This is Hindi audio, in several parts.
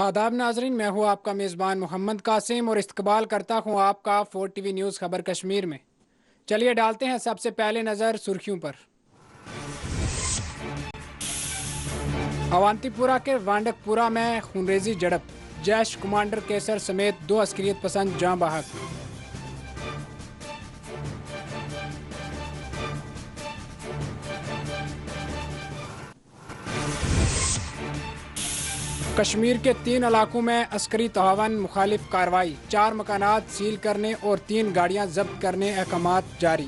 आदाब नाजरीन, मैं हूँ आपका मेज़बान मोहम्मद कासिम और इस्तकबाल करता हूँ आपका 4 TV न्यूज़ खबर कश्मीर में। चलिए डालते हैं सबसे पहले नज़र सुर्खियों पर। अवंतीपुरा के वांडकपुरा में खूनरेजी झड़प, जैश कमांडर केसर समेत 2 अस्करियत पसंद जाँ बहक। कश्मीर के 3 इलाकों में अस्करी तआवन मुखालिफ कार्रवाई, 4 मकानात सील करने और 3 गाड़ियाँ जब्त करने अहकामात जारी।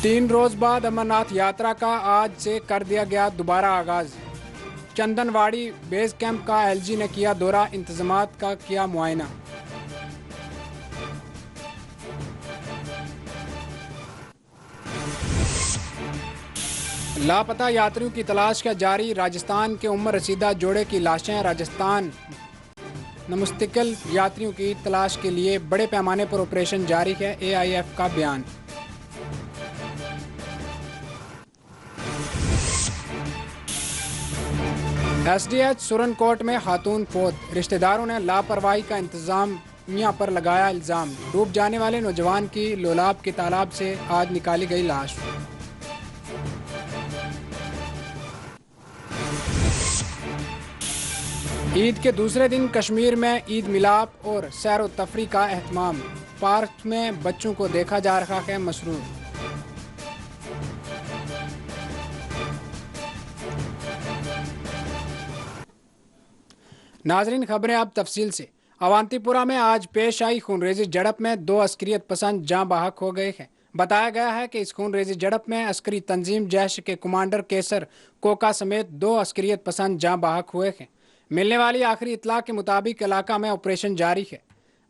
तीन रोज बाद अमरनाथ यात्रा का आज से कर दिया गया दोबारा आगाज। चंदनवाड़ी बेस कैंप का एलजी ने किया दौरा, इंतजामात का किया मुआयना। लापता यात्रियों की तलाश का जारी, राजस्थान के उम्र रसीदा जोड़े की लाशें राजस्थान मुस्तकिल यात्रियों की तलाश के लिए बड़े पैमाने पर ऑपरेशन जारी है, एआईएफ का बयान। एसडीएच सुरनकोट में खातून फौत, रिश्तेदारों ने लापरवाही का इंतजामिया पर लगाया इल्जाम। डूब जाने वाले नौजवान की लोलाब के तालाब से आज निकाली गई लाश। ईद के दूसरे दिन कश्मीर में ईद मिलाप और सैर व तफरी का एहतमाम, पार्क में बच्चों को देखा जा रहा है मसरूर। नाजरीन, खबरें अब तफसील से। अवंतीपुरा में आज पेश आई खूनरेजी झड़प में 2 अस्करियत पसंद जाँ बहक हो गए हैं। बताया गया है कि इस खूनरेजी झड़प में अस्करी तंजीम जैश के कमांडर केसर कोका समेत 2 अस्करियत पसंद जाँ बहक हुए हैं। मिलने वाली आखिरी इतला के मुताबिक इलाका में ऑपरेशन जारी है।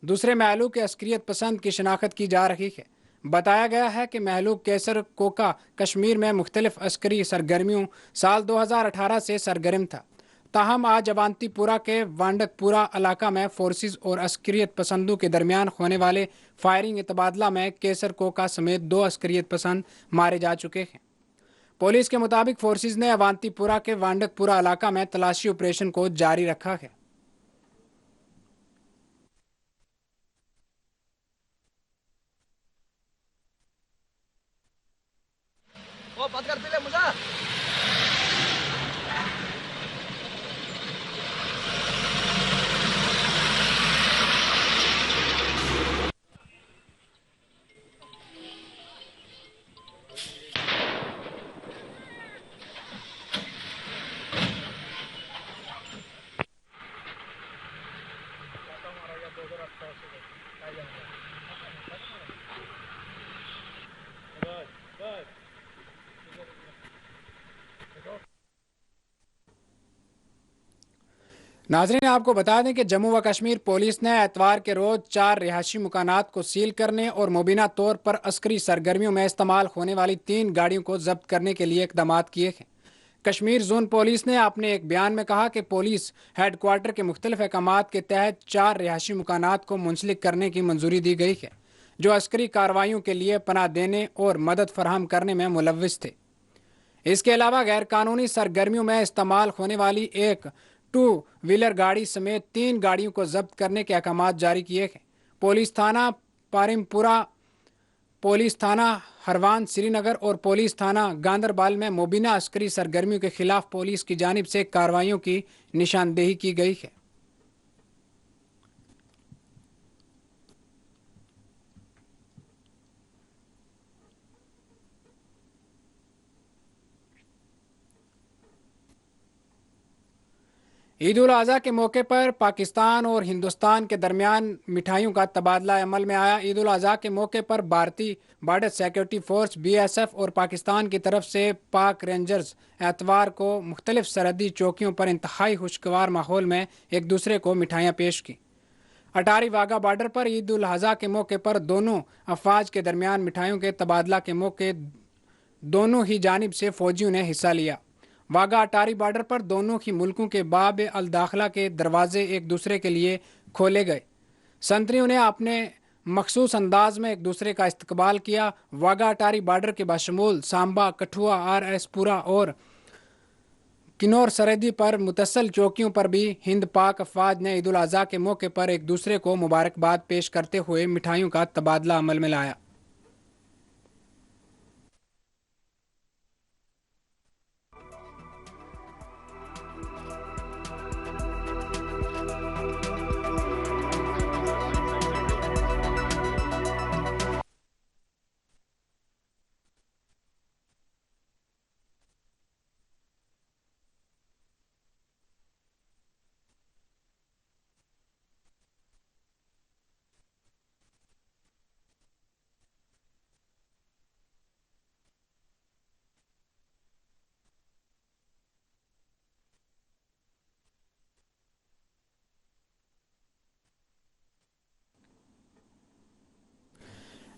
दूसरे महलूक के अस्करियत पसंद की शनाख्त की जा रही है। बताया गया है कि महलूक केसर कोका कश्मीर में मुख्तलिफ अस्करी सरगर्मियों साल 2018 से सरगर्म था। ताहम आज अवंतीपुरा के वांडकपुरा इलाका में फोर्सेस और अस्करियत पसंदों के दरमियान होने वाले फायरिंग तबादला में केसर कोका समेत 2 अस्करियत पसंद मारे जा चुके हैं। पुलिस के मुताबिक फोर्सेस ने अवंतीपुरा के वांडकपुरा इलाका में तलाशी ऑपरेशन को जारी रखा है। नाजरीन, आपको बता दें कि जम्मू व कश्मीर पुलिस ने एतवार के रोज 4 रिहायशी मकानात को सील करने और मुबीना तौर पर अस्करी सरगर्मियों में इस्तेमाल होने वाली 3 गाड़ियों को जब्त करने के लिए इकदाम किए हैं। कश्मीर जोन पुलिस ने अपने एक बयान में कहा कि पुलिस हेडक्वार्टर के मुख्तलिफ अहकामात के तहत 4 रिहायशी मकानात को मुंसलिक करने की मंजूरी दी गई है, जो अस्करी कार्रवाइयों के लिए पनाह देने और मदद फराहम करने में मुलव्विस थे। इसके अलावा गैर कानूनी सरगर्मियों में इस्तेमाल होने वाली एक 2 व्हीलर गाड़ी समेत 3 गाड़ियों को जब्त करने के अहकामात जारी किए हैं। पुलिस थाना पारिमपुरा, पुलिस थाना हरवान श्रीनगर और पुलिस थाना गांदरबल में मुबीना अस्करी सरगर्मियों के खिलाफ पुलिस की जानिब से कार्रवाइयों की निशानदेही की गई है। ईद उल अज़हा के मौके पर पाकिस्तान और हिंदुस्तान के दरमियान मिठाइयों का तबादला अमल में आया। ईद उल अज़हा के मौके पर भारतीय बॉर्डर सिक्योरिटी फोर्स BSF और पाकिस्तान की तरफ से पाक रेंजर्स एतवार को मुख्तलिफ सरहदी चौकियों पर इंतहाई खुशगवार माहौल में एक दूसरे को मिठाइयाँ पेश की। अटारी वाघा बॉर्डर पर ईद उल अज़हा के मौके पर दोनों अफवाज के दरमियान मिठाइयों के तबादला के मौके दोनों ही जानिब से फौजियों ने हिस्सा लिया। वाघा अटारी बॉर्डर पर दोनों ही मुल्कों के बाब अल दाखिला के दरवाजे एक दूसरे के लिए खोले गए। संतरियों ने अपने मखसूस अंदाज में एक दूसरे का इस्तकबाल किया। वाघा अटारी बॉर्डर के बशमूल सांबा, कठुआ, RS पुरा और किन्नौर सरहदी पर मुतसल चौकियों पर भी हिंद पाक अफवाज ने ईद उल अजहा के मौके पर एक दूसरे को मुबारकबाद पेश करते हुए मिठाइयों का तबादला अमल में लाया।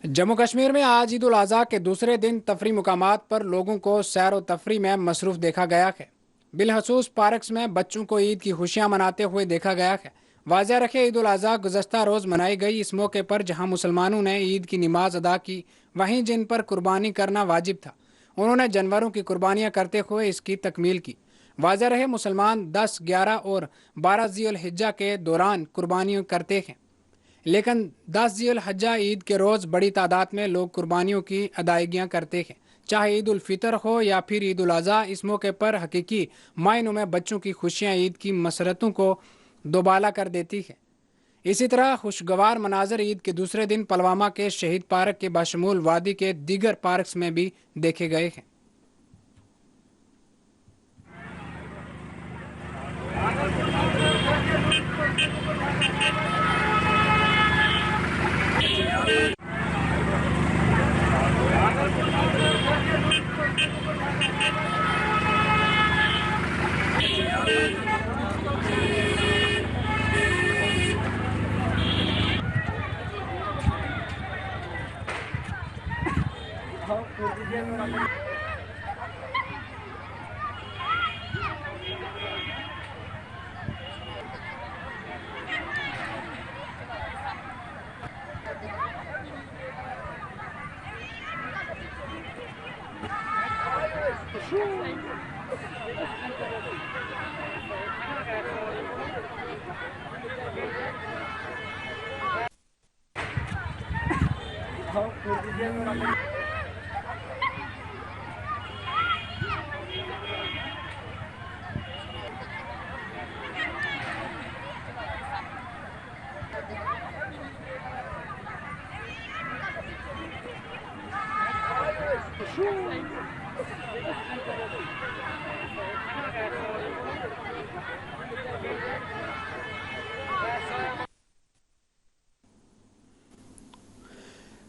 जम्मू कश्मीर में आज ईद उल अजहा के दूसरे दिन तफरी मुकामात पर लोगों को सैर व तफरी में मसरूफ देखा गया है। बिलखसूस पार्क्स में बच्चों को ईद की खुशियां मनाते हुए देखा गया है। वाज़ेह रखे ईद उल अजहा गुज़श्ता रोज़ मनाई गई। इस मौके पर जहां मुसलमानों ने ईद की नमाज अदा की, वहीं जिन पर कुर्बानी करना वाजिब था उन्होंने जानवरों की कुर्बानियां करते हुए इसकी तकमील की। वाज़ेह रहे मुसलमान 10, 11 और 12 ज़ील हिज्जा के दौरान कुर्बानियां करते हैं, लेकिन 10 ज़ील हज्जा ईद के रोज़ बड़ी तादाद में लोग कुर्बानियों की अदायगियाँ करते हैं। चाहे ईद उल फितर हो या फिर ईद उल अज़हा, इस मौके पर हकीकी मायनों में बच्चों की खुशियाँ ईद की मसरतों को दोबाला कर देती है। इसी तरह खुशगवार मनाजर ईद के दूसरे दिन पुलवामा के शहीद पार्क के बशमूल वादी के दीगर पार्क्स में भी देखे गए हैं।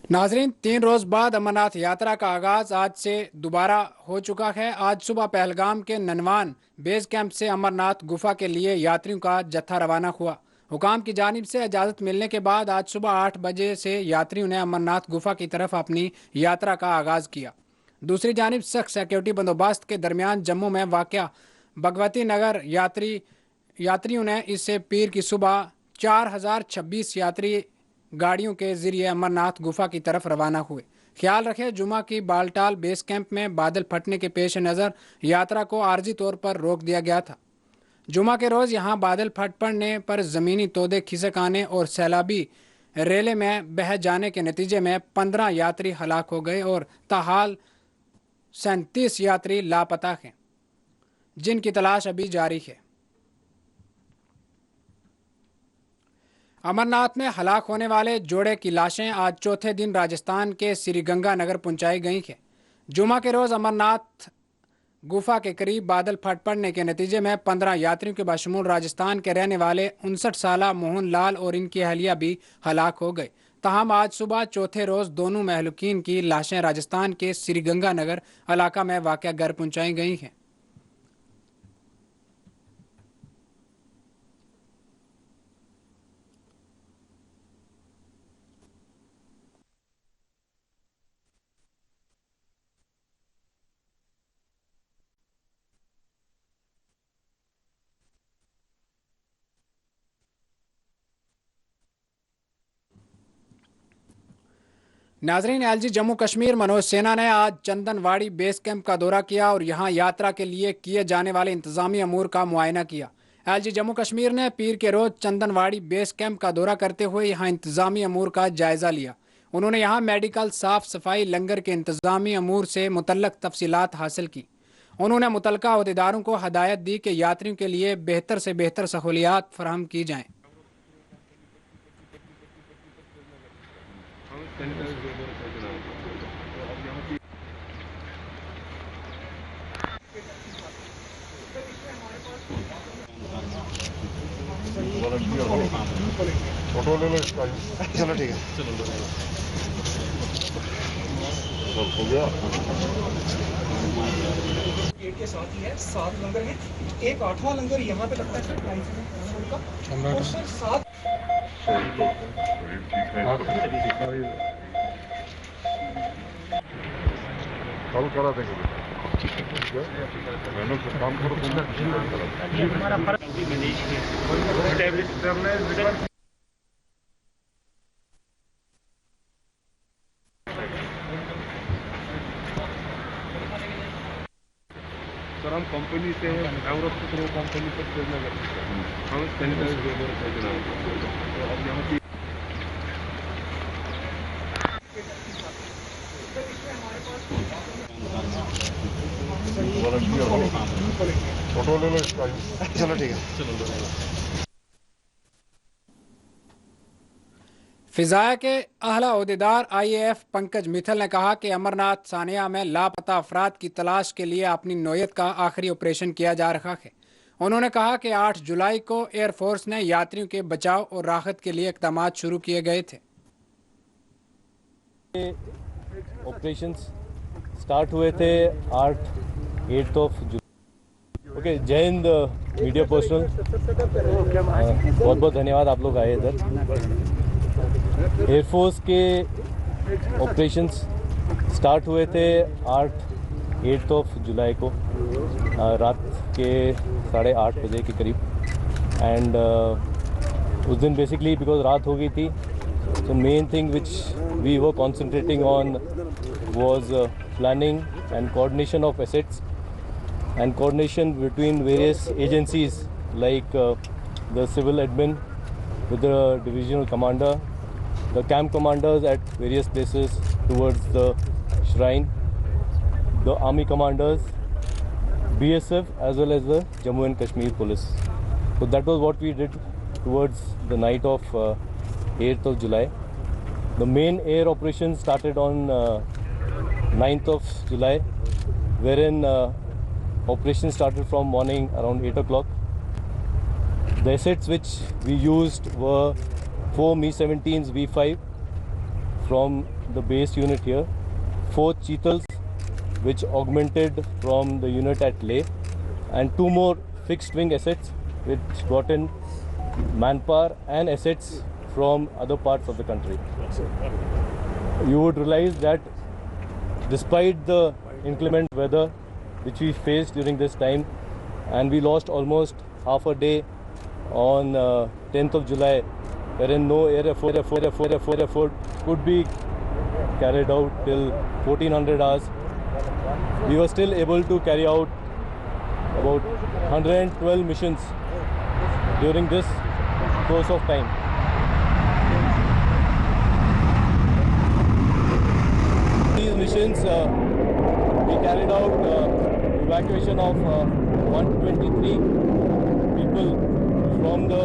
नाजरीन, 3 रोज बाद अमरनाथ यात्रा का आगाज आज से दोबारा हो चुका है। आज सुबह पहलगाम के ननवान बेस कैंप से अमरनाथ गुफा के लिए यात्रियों का जत्था रवाना हुआ। हुकाम की जानिब से इजाज़त मिलने के बाद आज सुबह 8 बजे से यात्रियों ने अमरनाथ गुफा की तरफ अपनी यात्रा का आगाज़ किया। दूसरी जानिब सख्त सिक्योरिटी बंदोबस्त के दरमियान जम्मू में वाक़या भगवती नगर यात्रियों ने इससे पीर की सुबह 4026 यात्री गाड़ियों के जरिए अमरनाथ गुफा की तरफ रवाना हुए। ख्याल रखें, जुमा की बालटाल बेस कैंप में बादल फटने के पेश नज़र यात्रा को आर्जी तौर पर रोक दिया गया था। जुमा के रोज़ यहां बादल फट पड़ने पर ज़मीनी तोदे खिसक आने और सैलाबी रेले में बह जाने के नतीजे में 15 यात्री हलाक हो गए और ताहाल 37 यात्री लापता हैं, जिनकी तलाश अभी जारी है। अमरनाथ में हलाक होने वाले जोड़े की लाशें आज चौथे दिन राजस्थान के श्रीगंगानगर पहुंचाई गई हैं। जुमा के रोज़ अमरनाथ गुफा के करीब बादल फट पड़ने के नतीजे में 15 यात्रियों के बशमूल राजस्थान के रहने वाले 59 साला मोहन लाल और इनकी अहलिया भी हलाक हो गए। तहम आज सुबह चौथे रोज़ दोनों महलूकीन की लाशें राजस्थान के श्रीगंगानगर इलाका में वाक़ घर पहुंचाई गई हैं। नाजरीन, एलजी जम्मू कश्मीर मनोज सिन्हा ने आज चंदनवाड़ी बेस कैंप का दौरा किया और यहां यात्रा के लिए किए जाने वाले इंतजामी अमूर का मुआयना किया। एलजी जम्मू कश्मीर ने पीर के रोज चंदनवाड़ी बेस कैंप का दौरा करते हुए यहां इंतजामी अमूर का जायजा लिया। उन्होंने यहां मेडिकल, साफ सफाई, लंगर के इंतजामी अमूर से मुतल्लक तफसीलात हासिल की। उन्होंने मुतल्लका अहदेदारों को हदायत दी कि यात्रियों के लिए बेहतर से बेहतर सहूलियात फराहम की जाएँ। फोटो ले लो इसका। चलो ठीक है, हो गया। गेट के साथ ही है, 7 लंगर है। एक 8वां लंगर यहाँ पे लगता है सर, का और सर 7 कल करा देंगे। मेहनत से काम करो। हमारा फर्क सर हम कंपनी से एवरोप के थ्रू कंपनी से ट्रेन में हम सैनिटाइजर भेजना तो अब यहाँ की फोटो ले लो इसका। चलो ठीक है। फिजाया के आला ओहदेदार IAF पंकज मित्तल ने कहा कि अमरनाथ सानिया में लापता अफराद की तलाश के लिए अपनी नौयत का आखिरी ऑपरेशन किया जा रहा है। उन्होंने कहा कि 8 जुलाई को एयरफोर्स ने यात्रियों के बचाव और राहत के लिए इक़दाम शुरू किए गए थे। ऑपरेशंस स्टार्ट हुए थे 8 जुलाई। ओके, जय हिंद मीडिया पर्सनल, बहुत बहुत धन्यवाद आप लोग आए इधर। एयरफोर्स के ऑपरेशंस स्टार्ट हुए थे 8 जुलाई को रात के 8:30 बजे के करीब। एंड उस दिन बेसिकली बिकॉज रात हो गई थी, so main thing which we were concentrating on was planning and coordination of assets and coordination between various agencies like the civil admin with the divisional commander, the camp commanders at various places towards the shrine, the army commanders, BSF as well as the Jammu and Kashmir police. So that was what we did towards the night of 8th of July. The main air operation started on 9th of July, wherein operation started from morning around 8 o'clock. The assets which we used were 4 Mi-17s V5 from the base unit here, 4 Cheetals which augmented from the unit at Leh, and 2 more fixed wing assets which got in manpower and assets from other parts of the country. You would realize that despite the inclement weather which we faced during this time, and we lost almost half a day on 10th of July, wherein no air effort could be carried out till 1400 hours. We were still able to carry out about 112 missions during this course of time. These missions, we carried out evacuation of 123 people from the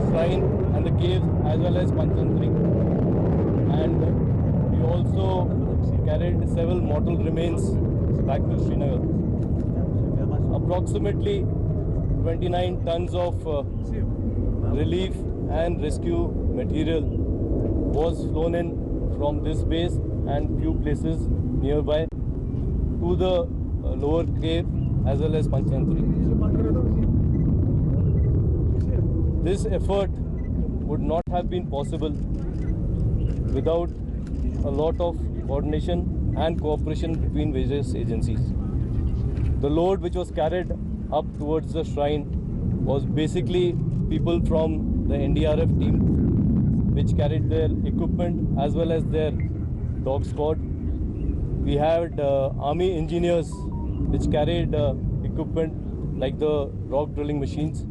shrine and the caves as well as Panchantri, and we also carried several mortal remains back to Srinagar. Approximately 29 tons of relief and rescue material was flown in from this base and few places nearby to the lower cave as well as Panchantri. This effort would not have been possible without a lot of coordination and cooperation between various agencies. The load which was carried up towards the shrine was basically people from the NDRF team which carried their equipment as well as their dog squad. We had army engineers which carried equipment like the rock drilling machines.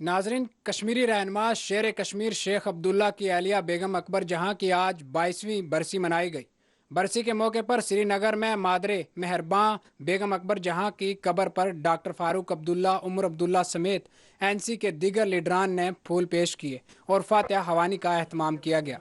नाजरीन, कश्मीरी रहनुमा शेर कश्मीर शेख अब्दुल्ला की अहलिया बेगम अकबर जहां की आज 22वीं बरसी मनाई गई। बरसी के मौके पर श्रीनगर में मादरे मेहरबान बेगम अकबर जहां की कब्र पर डॉक्टर फारूक अब्दुल्ला, उमर अब्दुल्ला समेत एनसी के दीगर लीडरान ने फूल पेश किए और फातिहा हवानी का एहतमाम किया गया।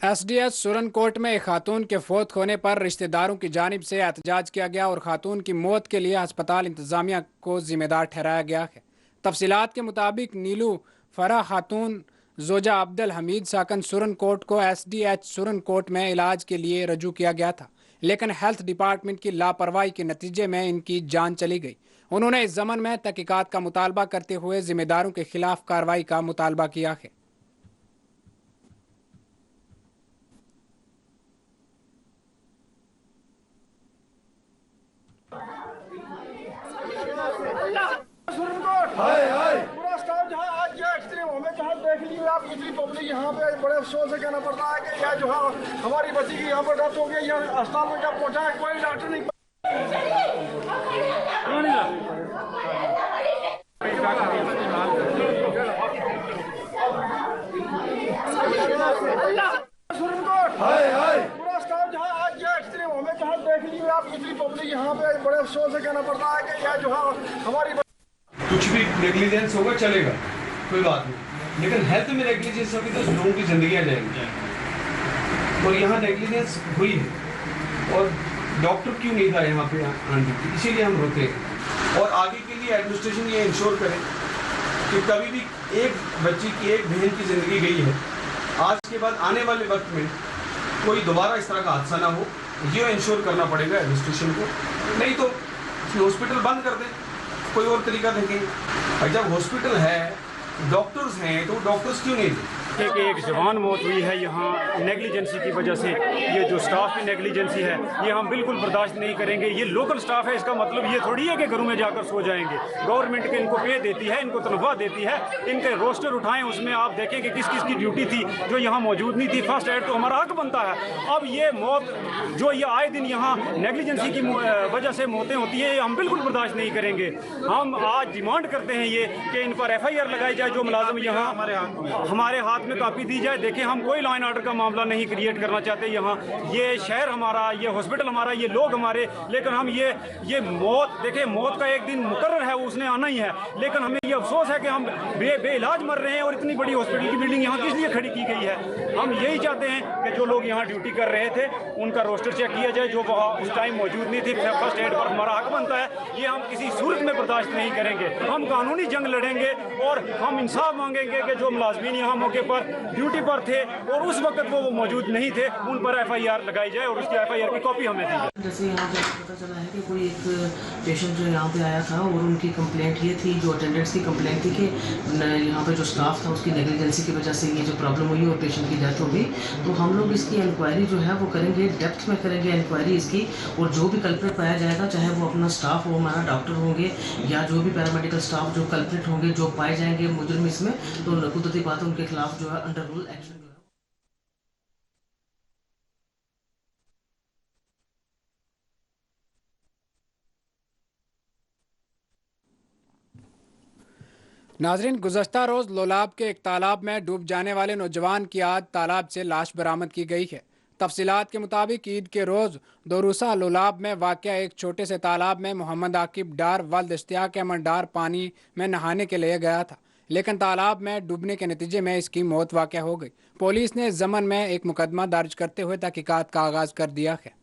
एसडीएच सुरनकोट में एक खातून के फौत होने पर रिश्तेदारों की जानिब से एहतजाज किया गया और खातून की मौत के लिए अस्पताल इंतजामिया को जिम्मेदार ठहराया गया है। तफसीलात के मुताबिक नीलू फरा खातून जोजा अब्दुल हमीद साकन सुरनकोट को एसडीएच सुरनकोट में इलाज के लिए रजू किया गया था, लेकिन हेल्थ डिपार्टमेंट की लापरवाही के नतीजे में इनकी जान चली गई। उन्होंने इस जमन में तहकीकात का मुतालबा करते हुए जिम्मेदारों के खिलाफ कार्रवाई का मुतालबा किया है। पूरा स्टाफ जहाँ आज क्या एक्सट्रीम हमें जहाँ देख ली आप कितनी पब्लिक यहाँ पे बड़े अफसोस से कहना पड़ता है कि यह जो है हमारी बच्ची की यहाँ पर डेथ हो गई। यहाँ अस्पताल में जब पहुँचा है कोई डॉक्टर नहीं। पूरा स्टाफ जहाँ आज क्या एक्सट्रीम हमें जहाँ देख ली आप कितनी पब्लिक यहाँ पे बड़े अफसोस से कहना पड़ता है कि यह जो है हमारी कुछ भी नेग्लिजेंस होगा चलेगा, कोई बात नहीं, लेकिन हेल्थ में नेग्लिजेंस होगी तो लोगों की जिंदगियां जाएंगी। और यहाँ नेग्लिजेंस हुई है और डॉक्टर क्यों नहीं था यहाँ पे आने, इसीलिए हम रोते हैं। और आगे के लिए एडमिनिस्ट्रेशन ये इंश्योर करे कि कभी भी एक बच्ची की, एक बहन की जिंदगी गई है, आज के बाद आने वाले वक्त में कोई दोबारा इस तरह का हादसा ना हो, ये इंश्योर करना पड़ेगा एडमिनिस्ट्रेशन को। नहीं तो हॉस्पिटल बंद कर दें, कोई और तरीका देखें। और जब हॉस्पिटल है, डॉक्टर्स हैं, तो डॉक्टर्स क्यों नहीं थे? एक जवान मौत हुई है यहाँ नेग्लिजेंसी की वजह से। ये जो स्टाफ की नेग्लिजेंसी है ये हम बिल्कुल बर्दाश्त नहीं करेंगे। ये लोकल स्टाफ है, इसका मतलब ये थोड़ी है कि घरों में जाकर सो जाएंगे। गवर्नमेंट के इनको पे देती है, इनको तनख्वाह देती है, इनके रोस्टर उठाएं, उसमें आप देखें कि किस किस की ड्यूटी थी जो यहाँ मौजूद नहीं थी। फर्स्ट एड तो हमारा हक बनता है। अब ये मौत जो ये आए दिन यहाँ नेग्लिजेंसी की वजह से मौतें होती है, हम बिल्कुल बर्दाश्त नहीं करेंगे। हम आज डिमांड करते हैं ये कि इन पर FIR लगाई जाए। जो मुलाजिम यहाँ हमारे हाथ में कापी दी जाए। देखें, हम कोई लॉ एंड ऑर्डर का मामला नहीं क्रिएट करना चाहते यहाँ। ये शहर हमारा, ये हॉस्पिटल हमारा, ये लोग हमारे, लेकिन हम ये मौत, देखें मौत का एक दिन मुकर्रर है, वो उसने आना ही है। लेकिन हमें ये अफसोस है कि हम बेइलाज मर रहे हैं और इतनी बड़ी हॉस्पिटल की बिल्डिंग यहाँ किस लिए खड़ी की गई है। हम यही चाहते हैं कि जो लोग यहाँ ड्यूटी कर रहे थे उनका रोस्टर चेक किया जाए, जो वहाँ उस टाइम मौजूद नहीं थे। फर्स्ट एड पर हमारा हक बनता है, ये हम किसी सूरत में बर्दाश्त नहीं करेंगे। हम कानूनी जंग लड़ेंगे और हम इंसाफ मांगेंगे कि जो मुलाजमीन यहाँ मौके पर ड्यूटी पर थे और उस वक्त वो मौजूद नहीं थे, उन पर FIR लगाई जाए और उसकी FIR की कॉपी हमें दी जाए। जैसे यहाँ पे पता चला है कि कोई एक पेशेंट जो यहाँ पे आया था और उनकी कंप्लेंट ये थी, जो अटेंडेंट्स की कंप्लेंट थी कि यहाँ पे जो स्टाफ था उसकी नेग्लिजेंसी की वजह से ये जो प्रॉब्लम हुई और पेशेंट की डेथ हो गई। तो हम लोग इसकी इंक्वायरी जो है वो करेंगे, डेप्थ में करेंगे इंक्वायरी इसकी, और जो भी कल्प्रिट पाया जाएगा, चाहे वो अपना स्टाफ हो, हमारा डॉक्टर होंगे या जो भी पैरामेडिकल स्टाफ जो कल्प्रिट होंगे, जो पाए जाएंगे मुजरिम इसमें, तो कुदरती बात है उनके खिलाफ जो है अंडर रूल एक्शन। नाजरीन, गुज़श्ता रोज़ लोलाब के एक तालाब में डूब जाने वाले नौजवान की आज तालाब से लाश बरामद की गई है। तफसीलात के मुताबिक ईद के रोज़ दोरूसा लोलाब में वाक़या एक छोटे से तालाब में मोहम्मद आकिब डार वल्द इश्तियाक अहमद डार पानी में नहाने के लिए गया था, लेकिन तालाब में डूबने के नतीजे में इसकी मौत वाक़या हो गई। पुलिस ने इस ज़मन में एक मुकदमा दर्ज करते हुए तहकीकात का आगाज़ कर दिया है।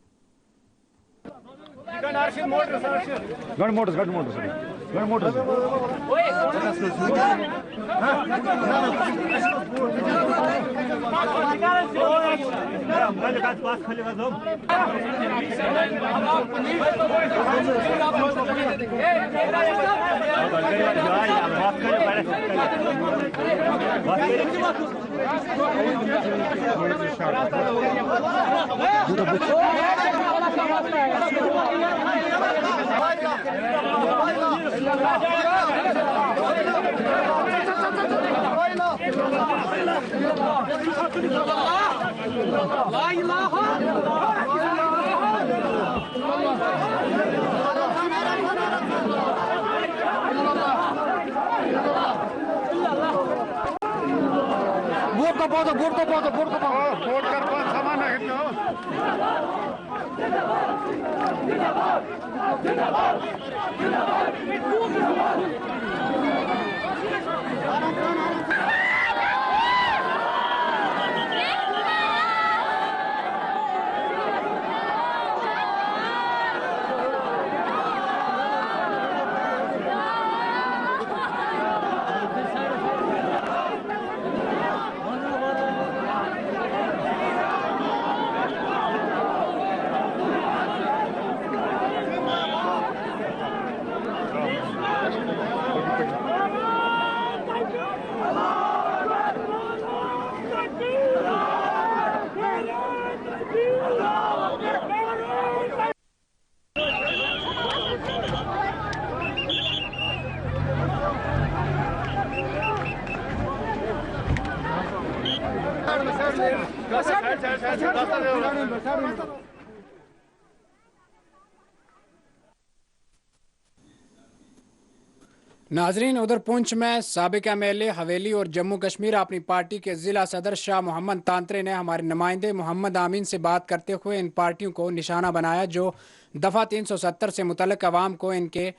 नाजरीन, उधर पुंछ में साबिक एमएलए हवेली और जम्मू कश्मीर अपनी पार्टी के ज़िला सदर शाह मोहम्मद तांत्रे ने हमारे नुमाइंदे मोहम्मद आमीन से बात करते हुए इन पार्टियों को निशाना बनाया जो दफ़ा 370 से मुतल्लिक़ अवाम को इनके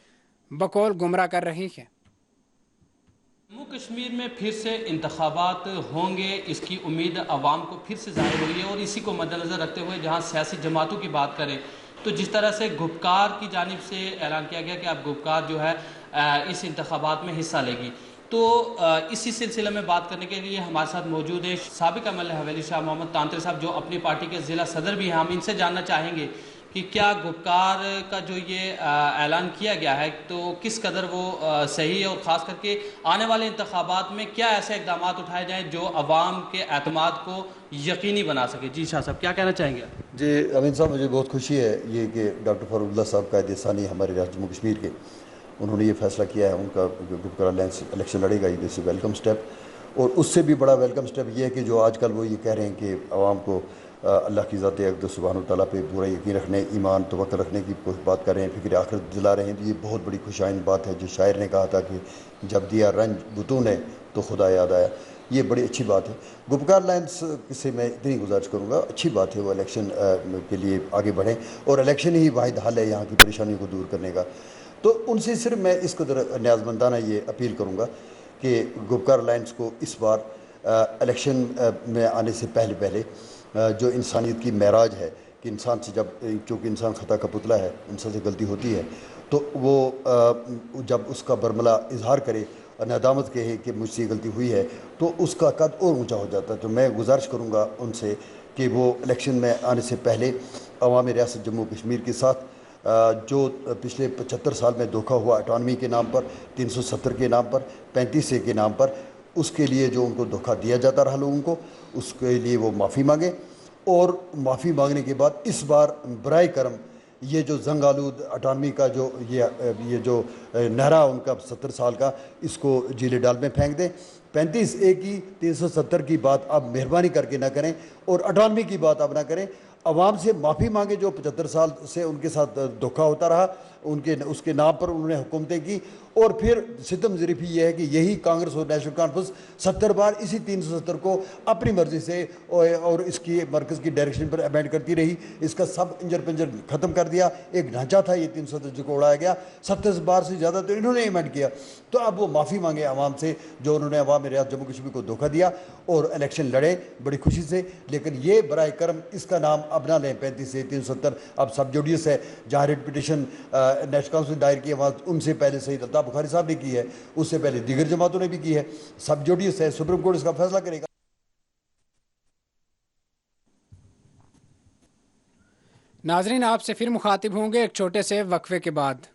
बकौल गुमराह कर रही हैं। जम्मू कश्मीर में फिर से इंतखाबात होंगे, इसकी उम्मीद अवाम को फिर से ज़ाहिर हुई है और इसी को मद्देनज़र रखते हुए जहाँ सियासी जमातों की बात करें तो जिस तरह से गुपकार की जानिब से ऐलान किया गया कि अब गुपकार जो है इस इंतखाबात में हिस्सा लेगी, तो इसी सिलसिले में बात करने के लिए हमारे साथ मौजूद है साबिक एमएलए हवेली शाह मोहम्मद तांत्रे साहब, जो अपनी पार्टी के ज़िला सदर भी हैं। हम इनसे जानना चाहेंगे कि क्या गुपकार का जो ये ऐलान किया गया है तो किस कदर वो सही है और ख़ास करके आने वाले इंतखाबात में क्या ऐसे इक़दाम उठाए जाएँ जो अवाम के एतमाद को यकीनी बना सके। जी शाह साहब, क्या कहना चाहेंगे? जी अमीन साहब, मुझे बहुत खुशी है ये कि डॉक्टर फ़ारूक़ुल्लाह साहब कायदे सानी हमारे रियासत जम्मू कश्मीर के, उन्होंने ये फैसला किया है उनका गुपकार अलायंस इलेक्शन लड़ेगा। ये दिस वेलकम स्टेप, और उससे भी बड़ा वेलकम स्टेप ये है कि जो आजकल वो ये कह रहे हैं कि आवाम को अल्लाह की ज़ात अक़दस सुब्हानहू तआला पे पूरा यकीन रखने, ईमान तवक्कुल रखने की बात कर रहे हैं, फ़िक्र आखिरत दिला रहे हैं। तो ये बहुत बड़ी खुशाइन बात है। जो शायर ने कहा था कि जब दिया रंज बुतों ने तो खुदा याद आया, ये बड़ी अच्छी बात है। गुपकार अलायंस से मैं इतनी गुजारिश करूँगा, अच्छी बात है वो इलेक्शन के लिए आगे बढ़ें और इलेक्शन ही वाहिद हल है यहाँ की परेशानियों को दूर करने का। तो उनसे सिर्फ मैं इस कदर न्याज़मंदाना ये अपील करूँगा कि गुपकार अलायंस को इस बार इलेक्शन में आने से पहले जो इंसानियत की महराज है कि इंसान से जब, चूँकि इंसान ख़ता का पुतला है, इंसान से गलती होती है, तो वो जब उसका बरमला इजहार करे और नदामत कहे कि मुझसे गलती हुई है, तो उसका कद और ऊंचा हो जाता है। तो मैं गुजारिश करूँगा उनसे कि वो इलेक्शन में आने से पहले अवाम रियासत जम्मू कश्मीर के साथ जो पिछले 75 साल में धोखा हुआ अटानमी के नाम पर, 370 के नाम पर, 35 के नाम पर, उसके लिए जो उनको धोखा दिया जाता रहा लोगों को, उसके लिए वो माफ़ी मांगे। और माफ़ी मांगने के बाद इस बार बराए करम ये जो जंग आलूद अटानमी का जो ये जो नहरा उनका 70 साल का, इसको जीले डाल में फेंक दें। 35A की 370 की बात अब मेहरबानी करके ना करें और अटानमी की बात अब ना करें। अवाम से माफ़ी मांगे जो 75 साल से उनके साथ धोखा होता रहा, उसके नाम पर उन्होंने हुकूमतें की। और फिर सितम ज़रीफ़ी ये है कि यही कांग्रेस और नेशनल कॉन्फ्रेंस 70 बार इसी 370 को अपनी मर्ज़ी से और इसकी मरकज़ की डायरेक्शन पर अमेंड करती रही। इसका सब इंजर पिंजर ख़त्म कर दिया। एक ढांचा था ये 370 जिसको उड़ाया गया, 70 बार से ज़्यादा तो इन्होंने अमेंड किया। तो अब वो माफ़ी मांगे आवाम से जो उन्होंने अवाम रियासत जम्मू कश्मीर को धोखा दिया और इलेक्शन लड़े बड़ी खुशी से। लेकिन ये बराए करम इसका नाम अब ना लें 35 से 370, अब सब जुडियस है। जहाँ रिट पिटिशन नेशनल काउंसिल ने दायर की है उनसे पहले सईद अल्ताफ़ बुखारी साहब ने की है, उससे पहले दीगर जमातों ने भी की है। सब जुडियस है, सुप्रीम कोर्ट इसका फैसला करेगा। नाजरीन, आपसे फिर मुखातिब होंगे एक छोटे से वक्फे के बाद।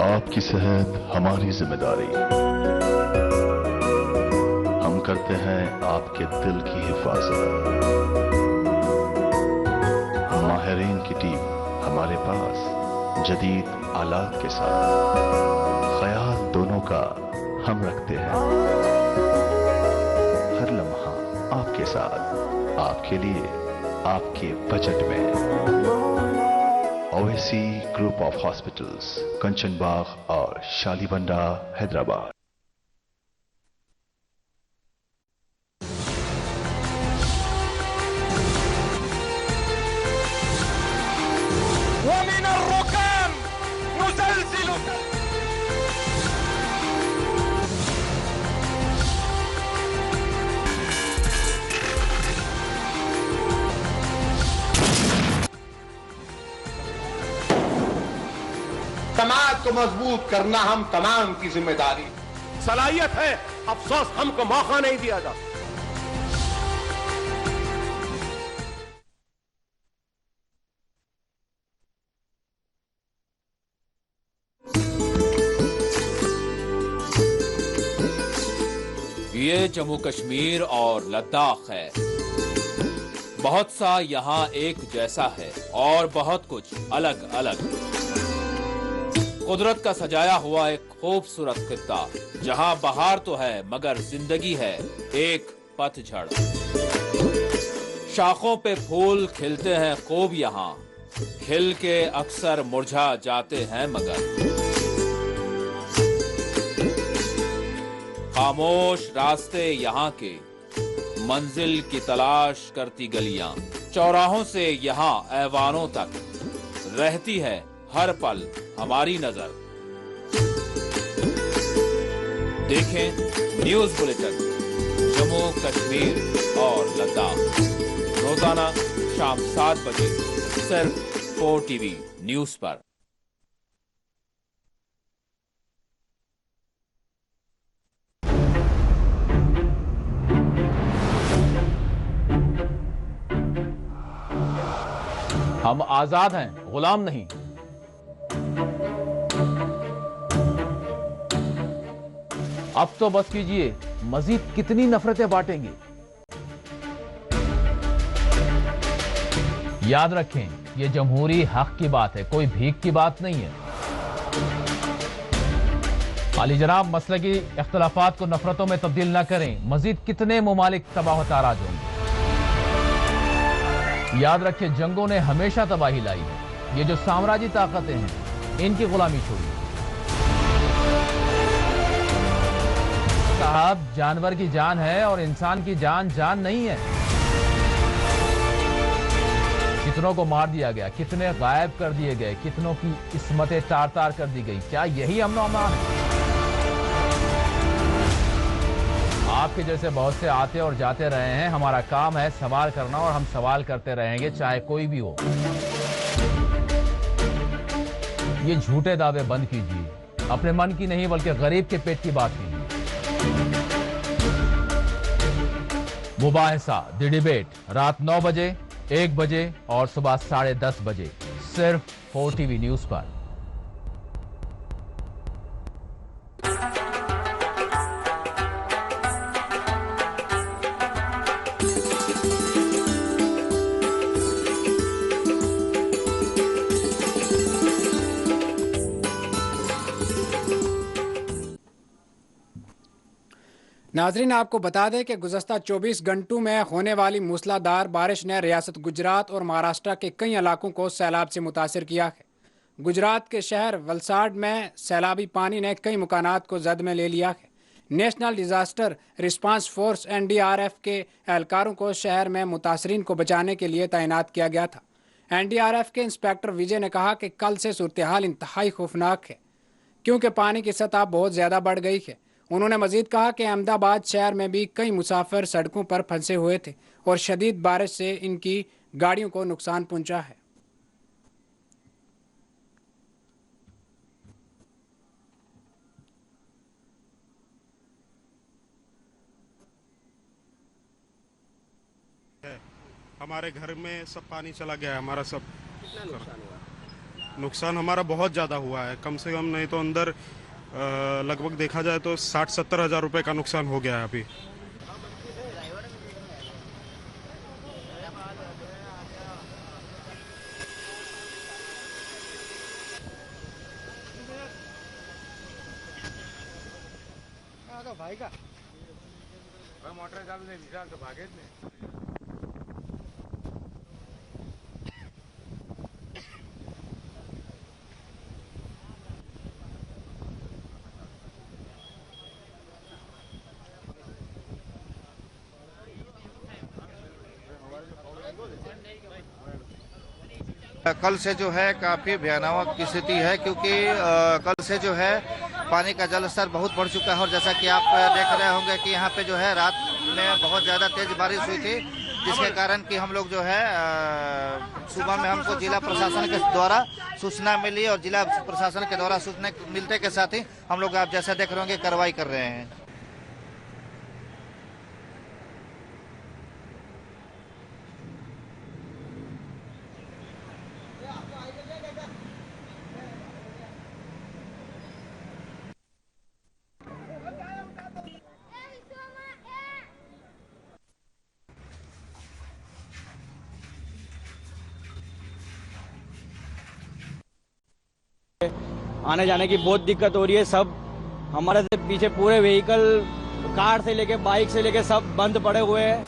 आपकी सेहत हमारी जिम्मेदारी। हम करते हैं आपके दिल की हिफाजत। माहिरीन की टीम हमारे पास जदीद आलात के साथ, ख्याल दोनों का हम रखते हैं। हर लम्हा आपके साथ, आपके लिए, आपके बजट में। ओवैसी ग्रुप ऑफ हॉस्पिटल्स, कंचन बाग और शालीबंडा, हैदराबाद। समाज को मजबूत करना हम तमाम की जिम्मेदारी। सलाहियत है, अफसोस हमको मौका नहीं दिया जाता। ये जम्मू कश्मीर और लद्दाख है। बहुत सा यहाँ एक जैसा है और बहुत कुछ अलग अलग। कुदरत का सजाया हुआ एक खूबसूरत खित्ता, जहां बहार तो है मगर जिंदगी है एक पतझड़। शाखों पे फूल खिलते हैं खूब यहाँ, खिल के अक्सर मुरझा जाते हैं मगर। खामोश रास्ते यहाँ के, मंजिल की तलाश करती गलियां, चौराहों से यहाँ ऐवानों तक रहती है हर पल हमारी नजर। देखें न्यूज बुलेटिन जम्मू कश्मीर और लद्दाख रोजाना शाम 7 बजे सिर्फ 4 टीवी न्यूज पर। हम आजाद हैं, गुलाम नहीं। अब तो बस कीजिए, मजीद कितनी नफरतें बांटेंगे। याद रखें, यह जमहूरी हक की बात है, कोई भीख की बात नहीं है। आलीजनाब मसले की इख्तलाफात को नफरतों में तब्दील न करें, मजीद कितने मुमालिक तबाह व ताराज होंगे। याद रखें, जंगों ने हमेशा तबाही लाई है। ये जो साम्राज्य ताकतें हैं, इनकी गुलामी छोड़िए। साहब, जानवर की जान है और इंसान की जान जान नहीं है। कितनों को मार दिया गया, कितने गायब कर दिए गए, कितनों की इस्मतें तार तार कर दी गई। क्या यही अमन व अमान है? आपके जैसे बहुत से आते और जाते रहे हैं। हमारा काम है सवाल करना और हम सवाल करते रहेंगे, चाहे कोई भी हो। ये झूठे दावे बंद कीजिए, अपने मन की नहीं बल्कि गरीब के पेट की बात कीजिए। मुबाहिसा द डिबेट रात 9 बजे, 1 बजे और सुबह 10:30 बजे सिर्फ 4 टीवी न्यूज पर। नाजरीन, आपको बता दें कि गुज़श्ता 24 घंटों में होने वाली मूसलाधार बारिश ने रियासत गुजरात और महाराष्ट्र के कई इलाकों को सैलाब से मुतासर किया है। गुजरात के शहर वलसाड में सैलाबी पानी ने कई मकानात को जद में ले लिया है। National disaster response force NDRF के एहलकारों को शहर में मुतासरीन को बचाने के लिए तैनात किया गया था। NDRF के इंस्पेक्टर विजय ने कहा कि कल से सूरत हाल इंतहाई खौफनाक है क्योंकि पानी की सतह बहुत ज़्यादा बढ़ गई है। उन्होंने मजीद कहा कि अहमदाबाद शहर में भी कई मुसाफिर सड़कों पर फंसे हुए थे और शदीद बारिश से इनकी गाड़ियों को नुकसान पहुंचा है। हमारे घर में सब पानी चला गया है। हमारा सब नुकसान हमारा बहुत ज़्यादा हुआ है। कम से कम नहीं तो अंदर लगभग देखा जाए तो 60-70 हज़ार रुपये का नुकसान हो गया है अभी। भाई का मोटर चालू नहीं विचार तो भागे नहीं। कल से जो है काफ़ी भयानक की स्थिति है क्योंकि कल से जो है पानी का जल स्तर बहुत बढ़ चुका है और जैसा कि आप देख रहे होंगे कि यहाँ पे जो है रात में बहुत ज़्यादा तेज बारिश हुई थी, जिसके कारण कि हम लोग जो है सुबह में हमको जिला प्रशासन के द्वारा सूचना मिली और जिला प्रशासन के द्वारा सूचना मिलने के साथ ही हम लोग आप जैसा देख रहे होंगे कार्रवाई कर रहे हैं। आने जाने की बहुत दिक्कत हो रही है। सब हमारे से पीछे पूरे व्हीकल, कार से लेके बाइक से लेके सब बंद पड़े हुए हैं।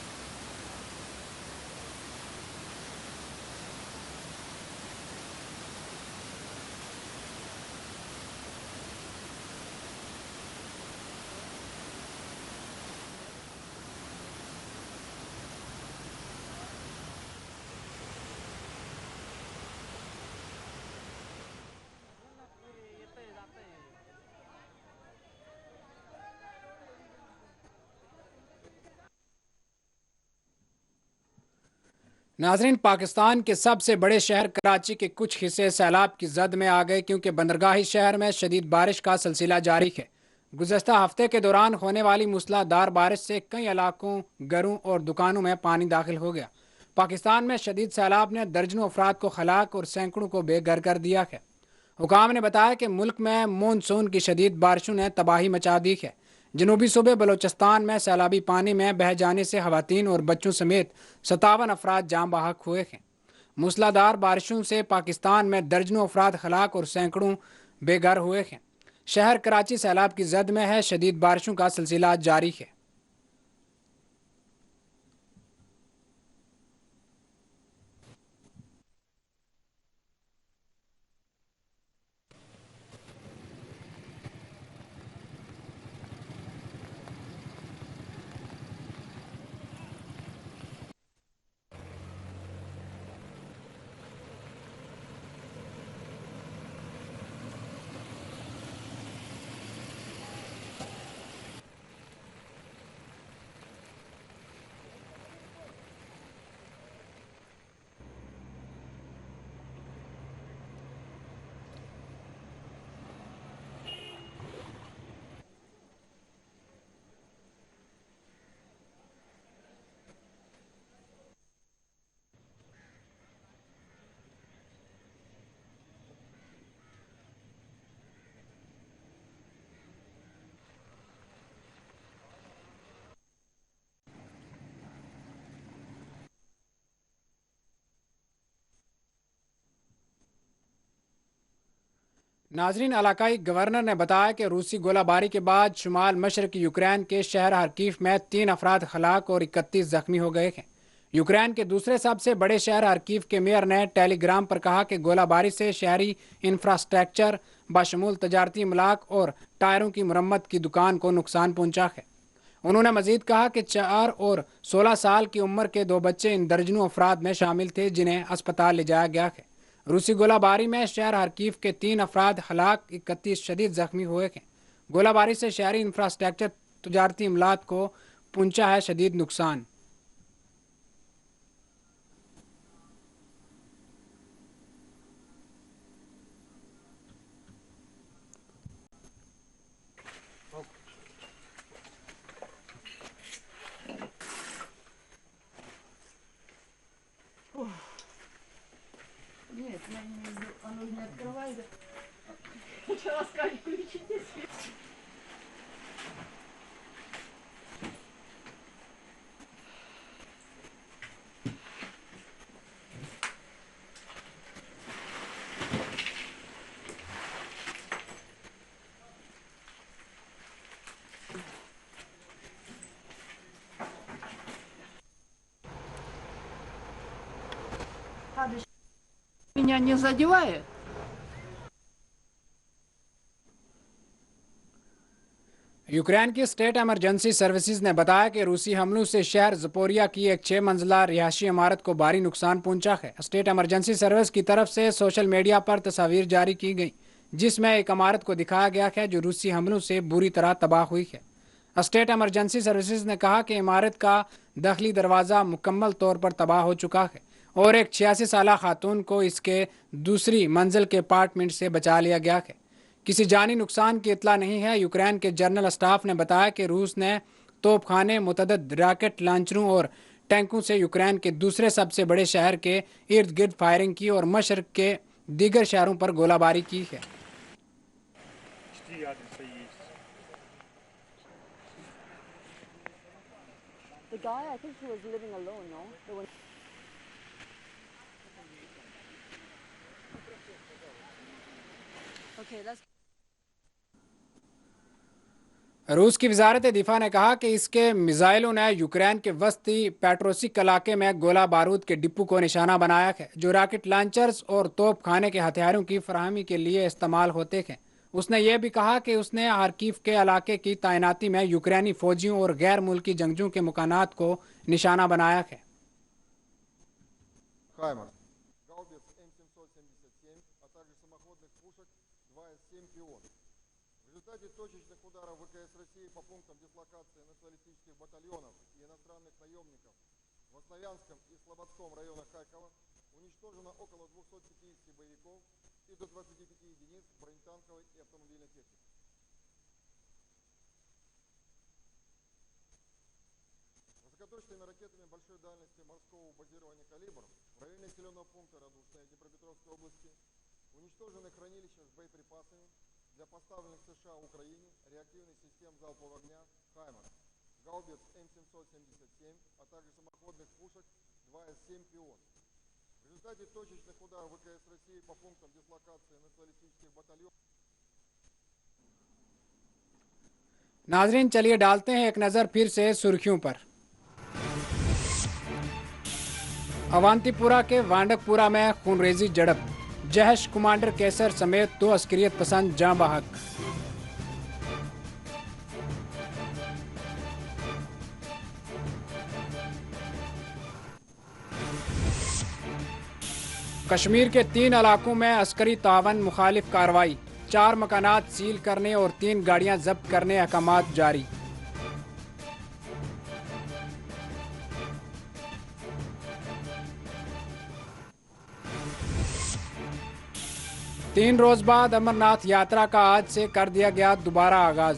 नाजरीन, पाकिस्तान के सबसे बड़े शहर कराची के कुछ हिस्से सैलाब की जद में आ गए क्योंकि बंदरगाही शहर में शदीद बारिश का सिलसिला जारी है। गुज़श्ता हफ्ते के दौरान होने वाली मूसलाधार बारिश से कई इलाकों, घरों और दुकानों में पानी दाखिल हो गया। पाकिस्तान में शदीद सैलाब ने दर्जनों अफराद को हलाक और सैकड़ों को बेघर कर दिया है। हुकाम ने बताया कि मुल्क में मानसून की शदीद बारिशों ने तबाही मचा दी है। जनूबी सूबे बलोचिस्तान में सैलाबी पानी में बह जाने से खवातीन और बच्चों समेत 57 अफराद जाम बहक हुए हैं। मूसलाधार बारिशों से पाकिस्तान में दर्जनों अफराद हलाक और सैकड़ों बेघर हुए हैं। शहर कराची सैलाब की जद में है। शदीद बारिशों का सिलसिला जारी है। नाजरीन, इलाकाई गवर्नर ने बताया कि रूसी गोलाबारी के बाद शुमाल मशरकी यूक्रेन के शहर हरकीफ में 3 अफराद हलाक और 31 जख्मी हो गए हैं। यूक्रेन के दूसरे सबसे बड़े शहर हरकीफ के मेयर ने टेलीग्राम पर कहा कि गोलाबारी से शहरी इंफ्रास्ट्रक्चर बशमूल तजारती इमलाक और टायरों की मरम्मत की दुकान को नुकसान पहुंचा है। उन्होंने मजीद कहा कि 4 और 16 साल की उम्र के 2 बच्चे इन दर्जनों अफराद में शामिल थे जिन्हें अस्पताल ले जाया गया है। रूसी गोलाबारी में शहर हरकीफ के 3 अफराद हलाक, 31 शदीद जख्मी हुए हैं। गोलाबारी से शहरी इंफ्रास्ट्रक्चर तजारती इमलाक को पहुंचा है शदीद नुकसान। Нет, я не имею в виду, оно не открывается. Что сказать, включите свет. Меня не задевает? यूक्रेन की स्टेट इमरजेंसी सर्विसेज ने बताया कि रूसी हमलों से शहर ज़पोरिया की एक 6 मंजिला रिहायशी इमारत को भारी नुकसान पहुंचा है। स्टेट इमरजेंसी सर्विस की तरफ से सोशल मीडिया पर तस्वीर जारी की गई जिसमें एक इमारत को दिखाया गया है जो रूसी हमलों से बुरी तरह तबाह हुई है। स्टेट इमरजेंसी सर्विसेज ने कहा कि इमारत का दाखिली दरवाज़ा मुकम्मल तौर पर तबाह हो चुका है और एक 86 साला खातून को इसके दूसरी मंजिल के अपार्टमेंट से बचा लिया गया है। किसी जानी नुकसान की इतला नहीं है। यूक्रेन के जनरल स्टाफ ने बताया कि रूस ने तोपखाने, मुतअद्दिद रॉकेट लॉन्चरों और टैंकों से यूक्रेन के दूसरे सबसे बड़े शहर के इर्द गिर्द फायरिंग की और मशरक के दीगर शहरों पर गोलाबारी की है। The guy, I think he was living alone, no? There was... Okay, let's... रूस की वजारत दिफा ने कहा कि इसके मिसाइलों ने यूक्रेन के वस्ती पेट्रोसिक इलाके में गोला बारूद के डिपो को निशाना बनाया है जो रॉकेट लॉन्चर्स और तोप खाने के हथियारों की फराहमी के लिए इस्तेमाल होते हैं। उसने यह भी कहा कि उसने हार्किव के इलाके की तैनाती में यूक्रेनी फौजियों और गैर मुल्की जंगजों के मकानात को निशाना बनाया है। Точечных ударов ВКС России по пунктам дислокации националистических батальонов и иностранных наемников в Славянском и Слободском районах Харькова уничтожено около 250 боевиков и до 25 единиц бронетанковой и автомобильной техники. Высокоточными ракетами большой дальности морского базирования «Калибр» в районе населенного пункта Радушная Днепропетровской области уничтожены хранилища с боеприпасами для поставленных США Украине реактивных систем залпового огня «Хаймарс», гаубиц М777, а также самоходных пушек 2С7 «Пион». В результате точечных ударов ВКС России по пунктам дислокации националистических батальонов. नाजरीन, चलिए डालते हैं एक नज़र फिर से सुर्खियों पर। अवंतीपुरा के वांडकपुरा में खूनरेजी झड़प, जहश कमांडर कैसर समेत 2 अस्करियत पसंद जाँ बहक। कश्मीर के 3 इलाकों में अस्करी तावन मुखालिफ कार्रवाई, 4 मकानात सील करने और 3 गाड़ियां जब्त करने अहकामात जारी। तीन रोज बाद अमरनाथ यात्रा का आज से कर दिया गया दोबारा आगाज।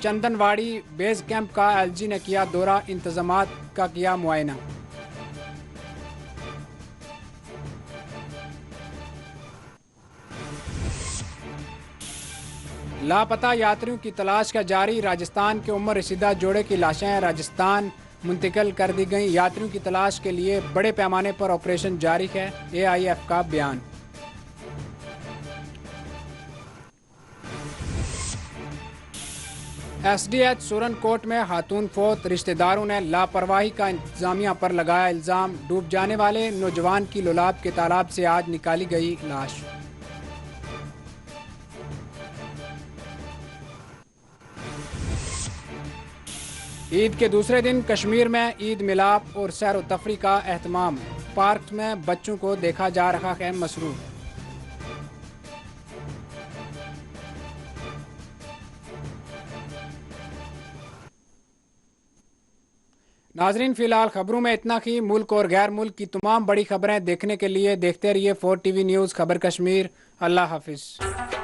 चंदनवाड़ी बेस कैंप का एलजी ने किया दौरा, इंतजामात का किया मुआयना। लापता यात्रियों की तलाश का जारी, राजस्थान के उम्र रसीदा जोड़े की लाशें राजस्थान मुंतकिल कर दी गईं। यात्रियों की तलाश के लिए बड़े पैमाने पर ऑपरेशन जारी है, एआईएफ का बयान। SDH सुरनकोट में खातून फौत, रिश्तेदारों ने लापरवाही का इंतजामिया पर लगाया इल्जाम। डूब जाने वाले नौजवान की लोलाब के तालाब से आज निकाली गई लाश। ईद के दूसरे दिन कश्मीर में ईद मिलाप और सैर व तफरी का एहतमाम। पार्क में बच्चों को देखा जा रहा है मसरूफ। नाजरीन, फिलहाल खबरों में इतना ही। मुल्क और गैर मुल्क की तमाम बड़ी खबरें देखने के लिए देखते रहिए 4 TV न्यूज़ खबर कश्मीर। अल्लाह हाफिज।